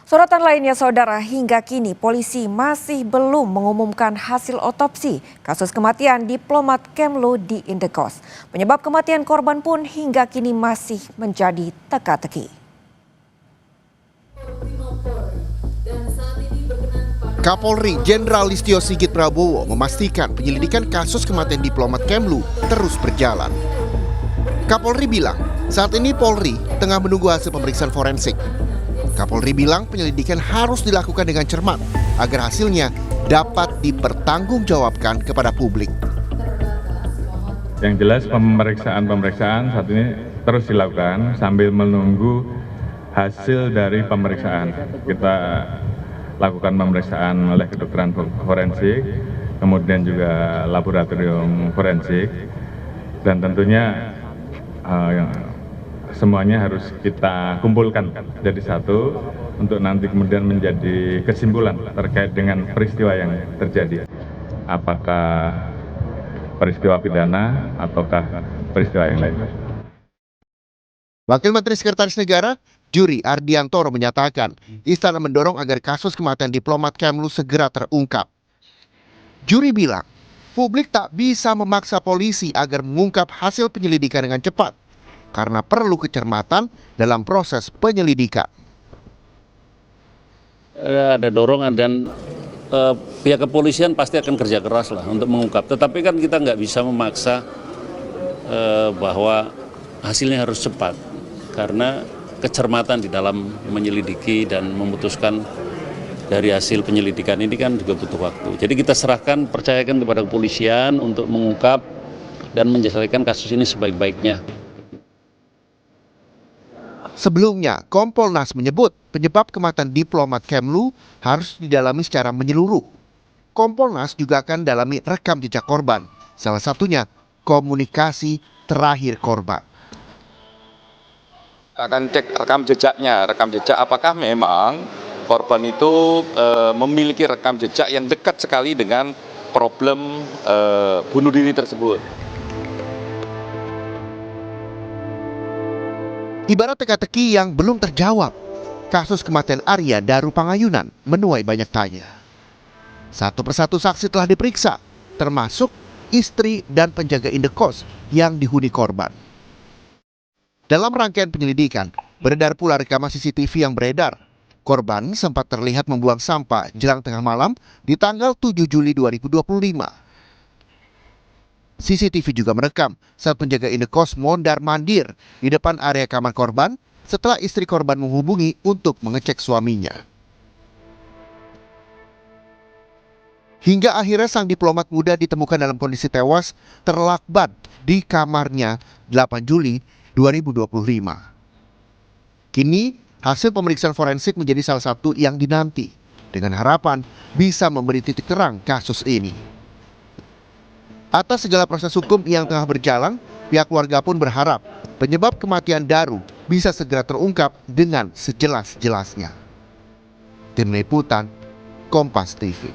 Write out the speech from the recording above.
Sorotan lainnya saudara, hingga kini polisi masih belum mengumumkan hasil otopsi kasus kematian diplomat Kemlu di Indekos. Penyebab kematian korban pun hingga kini masih menjadi teka-teki. Kapolri Jenderal Listio Sigit Prabowo memastikan penyelidikan kasus kematian diplomat Kemlu terus berjalan. Kapolri bilang saat ini Polri tengah menunggu hasil pemeriksaan forensik. Kapolri bilang penyelidikan harus dilakukan dengan cermat agar hasilnya dapat dipertanggungjawabkan kepada publik. Yang jelas pemeriksaan saat ini terus dilakukan sambil menunggu hasil dari pemeriksaan. Kita lakukan pemeriksaan oleh kedokteran forensik, kemudian juga laboratorium forensik, dan tentunya semuanya harus kita kumpulkan jadi satu untuk nanti kemudian menjadi kesimpulan terkait dengan peristiwa yang terjadi. Apakah peristiwa pidana ataukah peristiwa yang lain. Wakil Menteri Sekretaris Negara Juri Ardiantoro menyatakan istana mendorong agar kasus kematian diplomat Kemlu segera terungkap. Juri bilang publik tak bisa memaksa polisi agar mengungkap hasil penyelidikan dengan cepat karena perlu kecermatan dalam proses penyelidikan. Ada dorongan dan pihak kepolisian pasti akan kerja keras lah untuk mengungkap. Tetapi kan kita nggak bisa memaksa bahwa hasilnya harus cepat karena kecermatan di dalam menyelidiki dan memutuskan dari hasil penyelidikan ini kan juga butuh waktu. Jadi kita serahkan, percayakan kepada kepolisian untuk mengungkap dan menyelesaikan kasus ini sebaik-baiknya. Sebelumnya, Kompolnas menyebut penyebab kematian diplomat Kemlu harus didalami secara menyeluruh. Kompolnas juga akan dalami rekam jejak korban, salah satunya komunikasi terakhir korban. Akan cek rekam jejak apakah memang korban itu memiliki rekam jejak yang dekat sekali dengan problem bunuh diri tersebut. Ibarat teka-teki yang belum terjawab, kasus kematian Arya Daru Pangayunan menuai banyak tanya. Satu persatu saksi telah diperiksa, termasuk istri dan penjaga indekos yang dihuni korban. Dalam rangkaian penyelidikan, beredar pula rekaman CCTV yang beredar. Korban sempat terlihat membuang sampah jelang tengah malam di tanggal 7 Juli 2025. CCTV juga merekam saat penjaga indekos mondar-mandir di depan area kamar korban setelah istri korban menghubungi untuk mengecek suaminya. Hingga akhirnya sang diplomat muda ditemukan dalam kondisi tewas terlakban di kamarnya 8 Juli 2025. Kini hasil pemeriksaan forensik menjadi salah satu yang dinanti dengan harapan bisa memberi titik terang kasus ini. Atas segala proses hukum yang tengah berjalan, pihak keluarga pun berharap penyebab kematian Daru bisa segera terungkap dengan sejelas-jelasnya. Tim Liputan, Kompas TV.